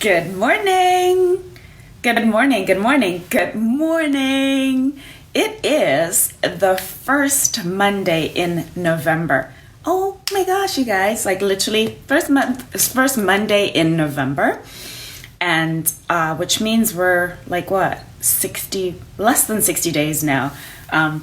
Good morning. Good morning. Good morning. Good morning. It is the first Monday in November. Oh my gosh, you guys, like literally first Monday in November. And which means we're like less than 60 days now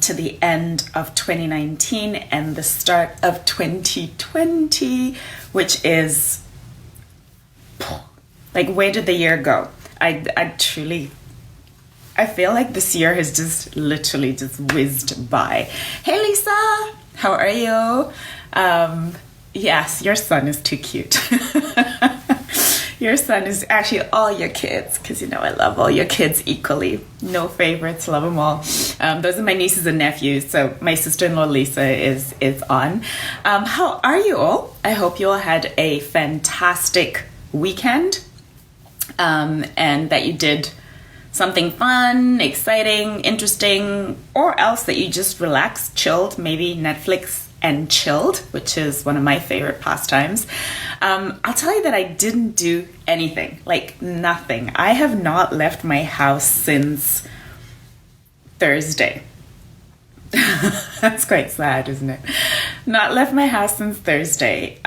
to the end of 2019 and the start of 2020, which is like, where did the year go? I feel like this year has just literally just whizzed by. Hey Lisa, how are you? Yes, your son is too cute. Your son is actually all your kids, because you know I love all your kids equally. No favorites, love them all. Those are my nieces and nephews. So my sister-in-law Lisa is on. How are you all? I hope you all had a fantastic weekend, and that you did something fun, exciting, interesting, or else that you just relaxed, chilled, maybe Netflix and chilled, which is one of my favorite pastimes. I'll tell you that I didn't do anything, like nothing. I have not left my house since Thursday. That's quite sad, isn't it? Not left my house since Thursday.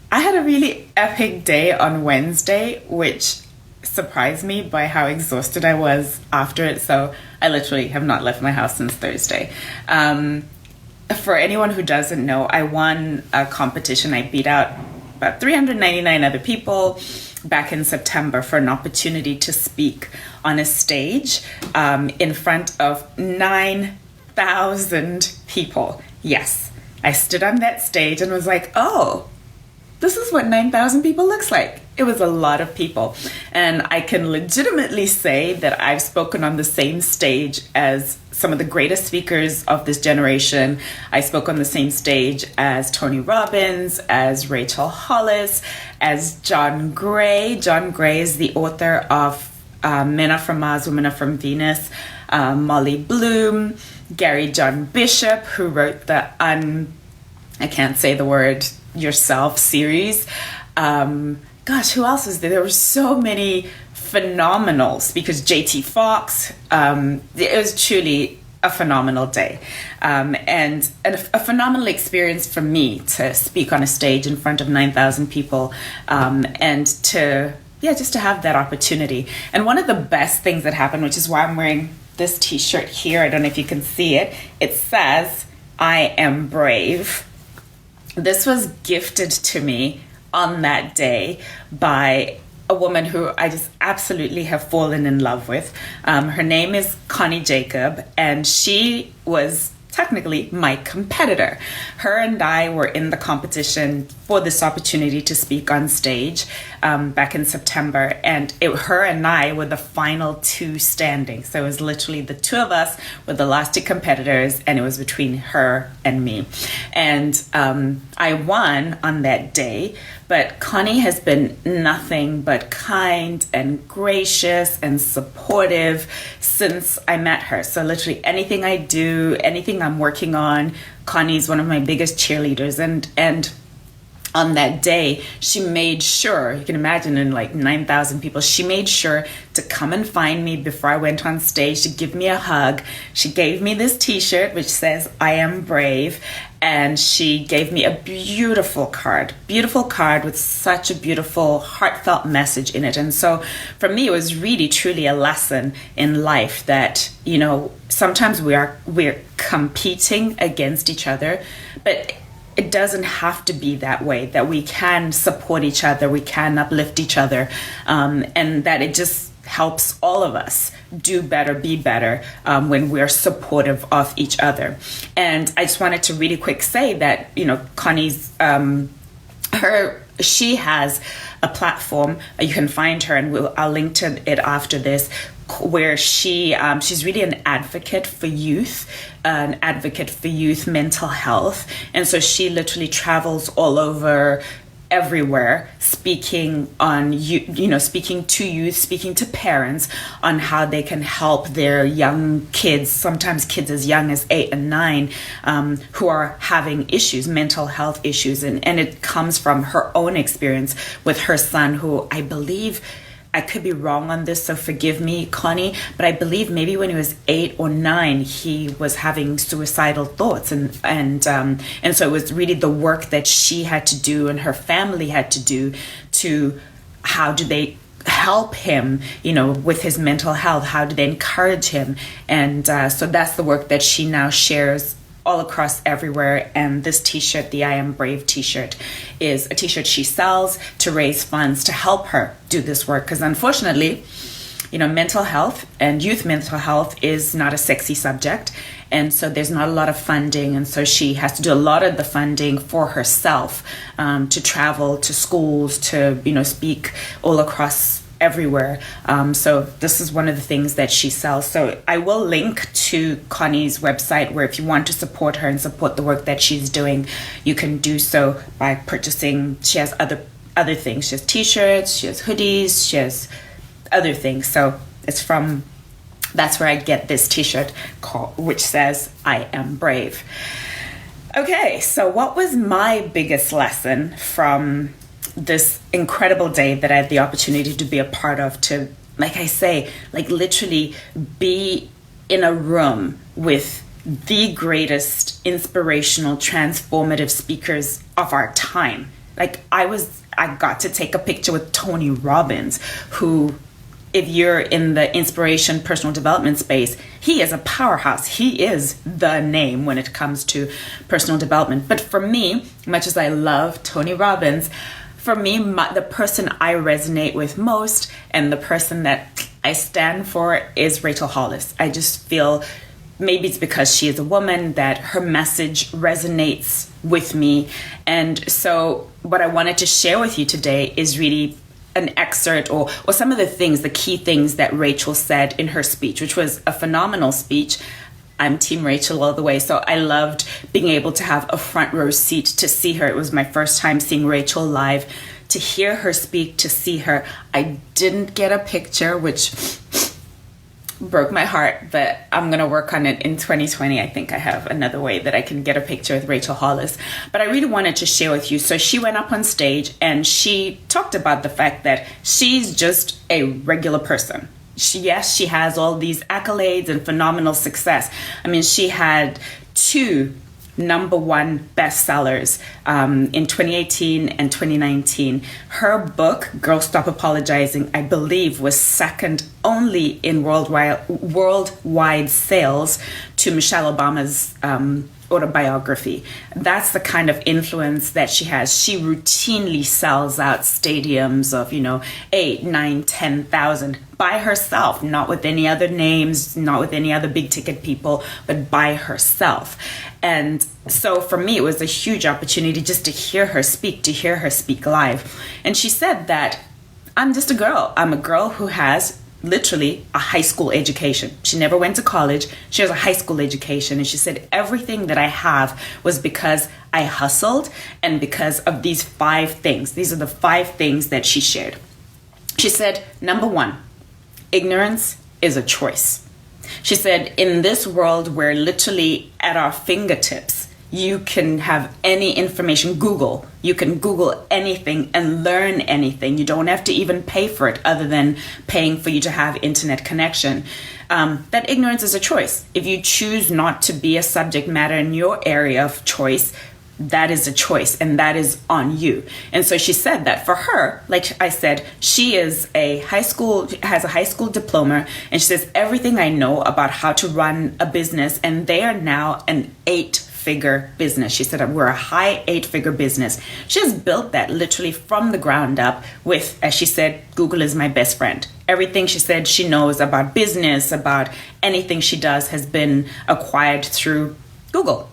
I had a really epic day on Wednesday, which surprised me by how exhausted I was after it. So I literally have not left my house since Thursday. For anyone who doesn't know, I won a competition. I beat out about 399 other people back in September for an opportunity to speak on a stage in front of 9,000 people. Yes, I stood on that stage and was like, oh, this is what 9,000 people looks like. It was a lot of people. And I can legitimately say that I've spoken on the same stage as some of the greatest speakers of this generation. I spoke on the same stage as Tony Robbins, as Rachel Hollis, as John Gray. John Gray is the author of Men Are From Mars, Women Are From Venus, Molly Bloom, Gary John Bishop, who wrote the I can't say the word yourself series. Gosh, who else is there? There were so many phenomenal speakers. JT Fox. It was truly a phenomenal day, and a phenomenal experience for me to speak on a stage in front of 9,000 people, and to just to have that opportunity. And one of the best things that happened, which is why I'm wearing this T-shirt here. I don't know if you can see it. It says, "I am brave." This was gifted to me on that day by a woman who I just absolutely have fallen in love with. Her name is Connie Jacob, and she was technically my competitor. Her and I were in the competition for this opportunity to speak on stage back in September, and her and I were the final two standing. So it was literally the two of us were the last two competitors, and it was between her and me. And I won on that day, but Connie has been nothing but kind and gracious and supportive since I met her. So literally anything I do, anything I'm working on, Connie's one of my biggest cheerleaders. And on that day, she made sure, you can imagine in like 9,000 people, she made sure to come and find me before I went on stage to give me a hug. She gave me this T-shirt which says, "I am brave." And she gave me a beautiful card with such a beautiful, heartfelt message in it. And so for me, it was really, truly a lesson in life that, you know, sometimes we're competing against each other, but it doesn't have to be that way, that we can support each other, we can uplift each other, and that it just helps all of us do better, be better when we're supportive of each other. And I just wanted to really quick say that, you know, Connie's, she has a platform. You can find her, and I'll link to it after this, where she's really an advocate for youth mental health. And so she literally travels all over, everywhere, speaking speaking on speaking to youth, speaking to parents on how they can help their young kids, sometimes kids as young as 8 and 9, who are having issues, mental health issues. And it comes from her own experience with her son, who I believe, I could be wrong on this, so forgive me, Connie, but I believe maybe when he was 8 or 9, he was having suicidal thoughts, and so it was really the work that she had to do and her family had to do to, how do they help him, with his mental health? How do they encourage him? And so that's the work that she now shares all across everywhere. And this t-shirt, the I Am Brave t-shirt, is a t-shirt she sells to raise funds to help her do this work. Because unfortunately, mental health and youth mental health is not a sexy subject. And so there's not a lot of funding. And so she has to do a lot of the funding for herself, to travel to schools, to, speak all across everywhere. So this is one of the things that she sells. So I will link to Connie's website, where if you want to support her and support the work that she's doing, you can do so by purchasing. She has other things. She has t-shirts, she has hoodies, she has other things. So that's where I get this t-shirt which says I Am Brave. Okay, so what was my biggest lesson from this incredible day that I had the opportunity to be a part of, to, like I say, literally be in a room with the greatest inspirational, transformative speakers of our time. I got to take a picture with Tony Robbins, who, if you're in the inspiration personal development space, he is a powerhouse. He is the name when it comes to personal development. But for me, much as I love Tony Robbins, for me, the person I resonate with most and the person that I stand for is Rachel Hollis. I just feel, maybe it's because she is a woman, that her message resonates with me. And so what I wanted to share with you today is really an excerpt or some of the key things that Rachel said in her speech, which was a phenomenal speech. I'm Team Rachel all the way. So I loved being able to have a front row seat to see her. It was my first time seeing Rachel live, to hear her speak, to see her. I didn't get a picture, which broke my heart, but I'm going to work on it in 2020. I think I have another way that I can get a picture with Rachel Hollis. But I really wanted to share with you. So she went up on stage and she talked about the fact that she's just a regular person. She has all these accolades and phenomenal success. I mean, she had 2 #1 bestsellers in 2018 and 2019. Her book, Girl Stop Apologizing, I believe was second only in worldwide sales to Michelle Obama's autobiography. That's the kind of influence that she has. She routinely sells out stadiums of 8, 9, 10,000 by herself, not with any other names, not with any other big ticket people, but by herself. And so for me, it was a huge opportunity just to hear her speak live. And she said that I'm just a girl. I'm a girl who has literally a high school education. She never went to college. She has a high school education. And she said everything that I have was because I hustled and because of these 5 things. These are the 5 things that she shared. She said, #1, ignorance is a choice. She said, in this world where literally at our fingertips, you can have any information, you can Google anything and learn anything. You don't have to even pay for it other than paying for you to have internet connection. That ignorance is a choice. If you choose not to be a subject matter in your area of choice, that is a choice and that is on you. And so she said that for her, like I said, she has a high school diploma, and she says everything I know about how to run a business, and they are now an 8-figure business. She said we're a high 8-figure business. She has built that literally from the ground up with, as she said, Google is my best friend. Everything she said she knows about business, about anything she does, has been acquired through Google.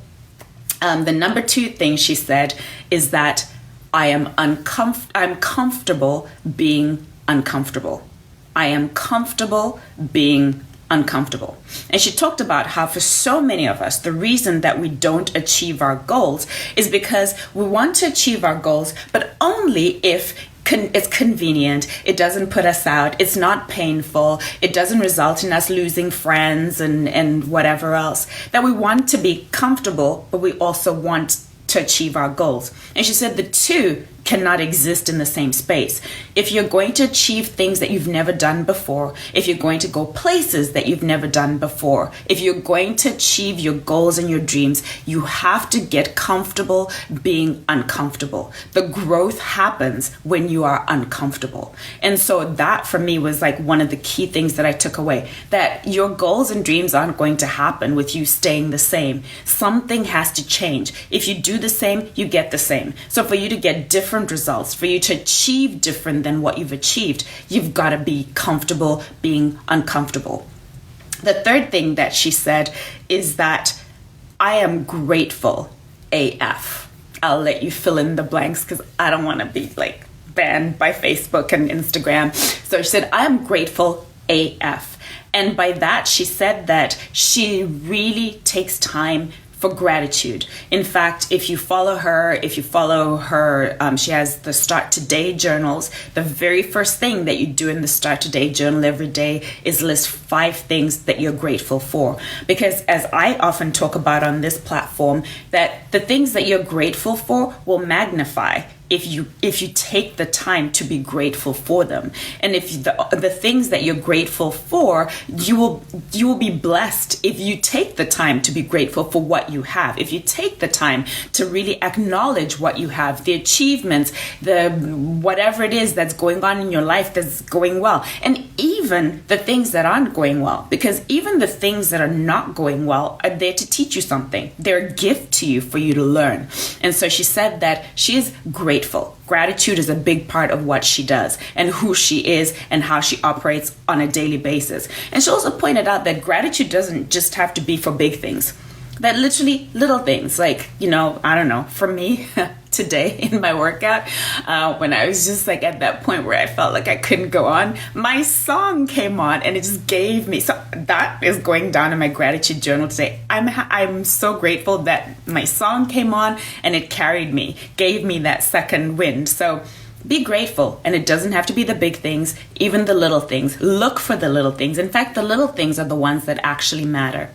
The number 2 thing she said is that I'm comfortable being uncomfortable. I am comfortable being uncomfortable. And she talked about how for so many of us, the reason that we don't achieve our goals is because we want to achieve our goals, but only if it's convenient. It doesn't put us out. It's not painful. It doesn't result in us losing friends and whatever else. That we want to be comfortable, but we also want to achieve our goals. And she said the two cannot exist in the same space. If you're going to achieve things that you've never done before, if you're going to go places that you've never done before, if you're going to achieve your goals and your dreams, you have to get comfortable being uncomfortable. The growth happens when you are uncomfortable. And so that for me was like one of the key things that I took away, that your goals and dreams aren't going to happen with you staying the same. Something has to change. If you do the same, you get the same. So for you to get different results, for you to achieve different than what you've achieved, you've got to be comfortable being uncomfortable. The third thing that she said is that I am grateful AF. I'll let you fill in the blanks because I don't want to be like banned by Facebook and Instagram. So she said, I am grateful AF. And by that, she said that she really takes time for gratitude. In fact, if you follow her, she has the Start Today journals. The very first thing that you do in the Start Today journal every day is list 5 things that you're grateful for. Because as I often talk about on this platform, that the things that you're grateful for will magnify if you take the time to be grateful for them. And if the things that you're grateful for, you will be blessed if you take the time to be grateful for what you have. If you take the time to really acknowledge what you have, the achievements, the whatever it is that's going on in your life that's going well, and even the things that aren't going well, because even the things that are not going well are there to teach you something. They're a gift to you for you to learn. And so she said that she is grateful. Gratitude is a big part of what she does and who she is and how she operates on a daily basis. And she also pointed out that gratitude doesn't just have to be for big things. That literally little things like, I don't know, for me today in my workout, when I was just like at that point where I felt like I couldn't go on, my song came on and it just gave me, so that is going down in my gratitude journal today. I'm so grateful that my song came on and it carried me, gave me that second wind. So be grateful, and it doesn't have to be the big things, even the little things. Look for the little things. In fact, the little things are the ones that actually matter.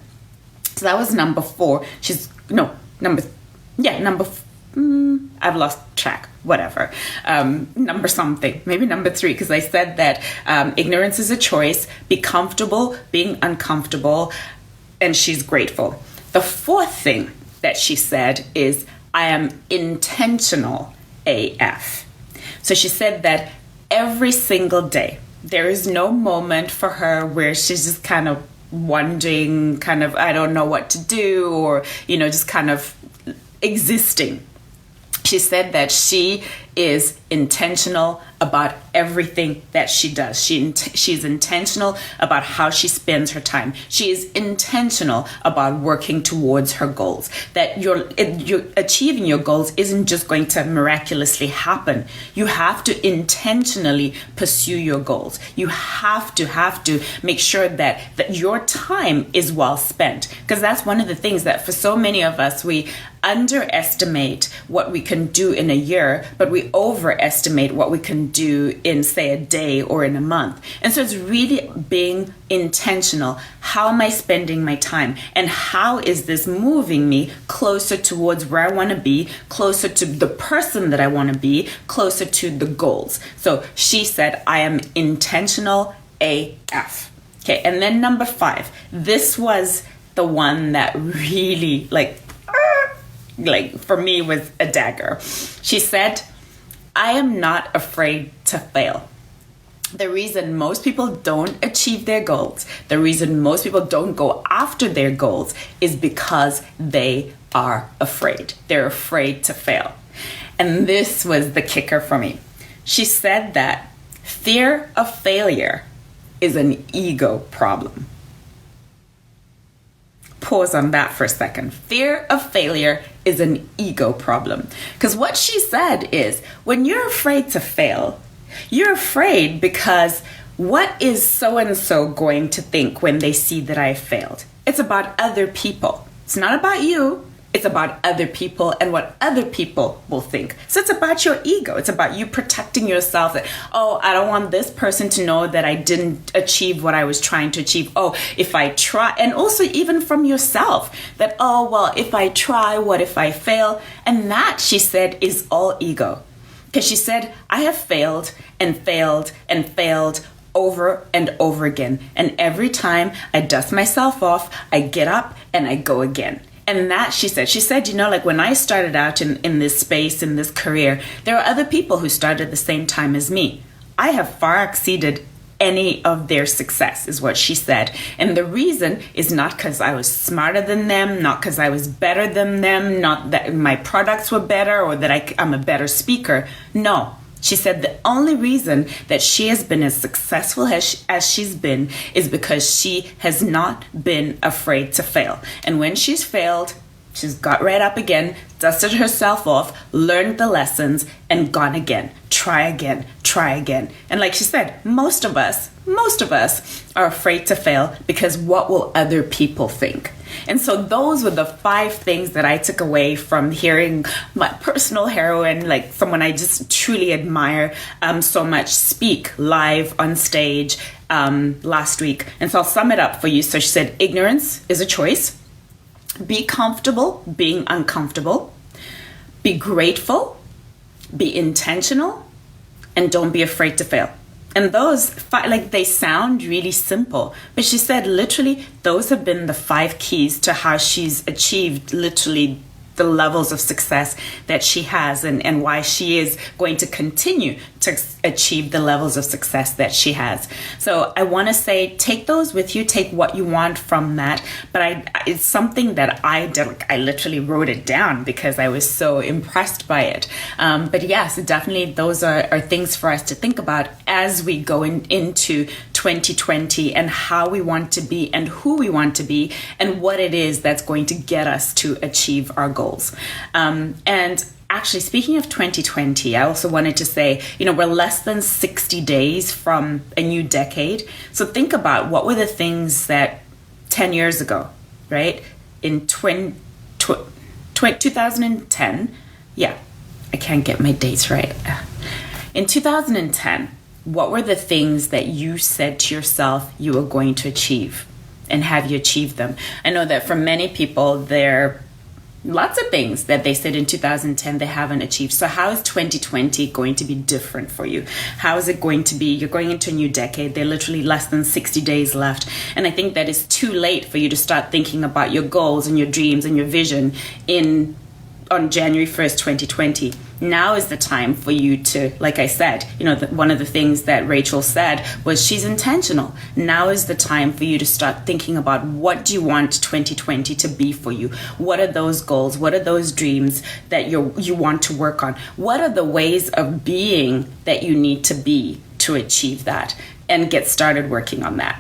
So that was number 4. I've lost track, whatever. Number something, maybe number 3, because I said that ignorance is a choice, be comfortable being uncomfortable, and she's grateful. The 4th thing that she said is, I am intentional AF. So she said that every single day, there is no moment for her where she's just kind of wondering, I don't know what to do, or, just kind of existing. She said that she is intentional about everything that she does. She's intentional about how she spends her time. She is intentional about working towards her goals. That you're achieving your goals isn't just going to miraculously happen. You have to intentionally pursue your goals. You have to make sure that your time is well spent. Because that's one of the things that for so many of us, we underestimate what we can do in a year, but we overestimate what we can do in, say, a day or in a month. And so it's really being intentional. How am I spending my time? And how is this moving me closer towards where I want to be, closer to the person that I want to be, closer to the goals? So she said, I am intentional AF. Okay, and then number 5. This was the one that really, for me was a dagger. She said, I am not afraid to fail. The reason most people don't achieve their goals, the reason most people don't go after their goals is because they are afraid. They're afraid to fail. And this was the kicker for me. She said that fear of failure is an ego problem. Pause on that for a second. Fear of failure is an ego problem. Because what she said is, when you're afraid to fail, you're afraid because what is so-and-so going to think when they see that I failed? It's about other people. It's not about you. It's about other people and what other people will think. So it's about your ego. It's about you protecting yourself. That, oh, I don't want this person to know that I didn't achieve what I was trying to achieve. Oh, if I try, and also even from yourself that, oh, well, if I try, what if I fail? And that, she said, is all ego. Because she said, I have failed and failed and failed over and over again. And every time I dust myself off, I get up and I go again. And that, she said, you know, like when I started out in this space, in this career, there are other people who started at the same time as me. I have far exceeded any of their success, is what she said. And the reason is not because I was smarter than them, not because I was better than them, not that my products were better or that I'm a better speaker. No. She said the only reason that she has been as successful as she's been is because she has not been afraid to fail. And when she's failed, she's got right up again, dusted herself off, learned the lessons, and gone again. Try again, try again. And like she said, most of us are afraid to fail because what will other people think? And so those were the 5 things that I took away from hearing my personal heroine, like someone I just truly admire so much, speak live on stage last week. And so I'll sum it up for you. So she said, ignorance is a choice. Be comfortable being uncomfortable. Be grateful. Be intentional. And don't be afraid to fail. And those, like, they sound really simple. But she said, literally, those have been the 5 keys to how she's achieved literally the levels of success that she has and why she is going to continue to achieve the levels of success that she has. So I want to say, take those with you, take what you want from that. But it's something that I did. I literally wrote it down because I was so impressed by it. But yes, definitely those are things for us to think about as we go into 2020 and how we want to be and who we want to be and what it is that's going to get us to achieve our goals. And actually, speaking of 2020, I also wanted to say, you know, we're less than 60 days from a new decade. So think about what were the things that 10 years ago, right? In 2010, yeah, I can't get my dates right. In 2010, what were the things that you said to yourself you were going to achieve? And have you achieved them? I know that for many people, there are lots of things that they said in 2010 they haven't achieved. So how is 2020 going to be different for you? How is it going to be? You're going into a new decade. There are literally less than 60 days left. And I think that it's too late for you to start thinking about your goals and your dreams and your vision on January 1st, 2020. Now is the time for you to, like I said, you know, one of the things that Rachel said was she's intentional. Now is the time for you to start thinking about what do you want 2020 to be for you? What are those goals? What are those dreams that you want to work on? What are the ways of being that you need to be to achieve that? And get started working on that.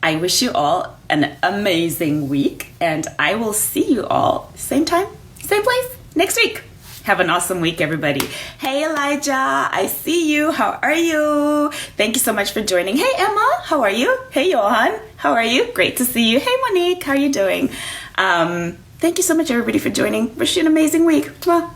I wish you all an amazing week, and I will see you all same time, same place next week. Have an awesome week, everybody. Hey, Elijah, I see you. How are you? Thank you so much for joining. Hey, Emma, how are you? Hey, Johan, how are you? Great to see you. Hey, Monique, how are you doing? Thank you so much, everybody, for joining. Wish you an amazing week. Mwah.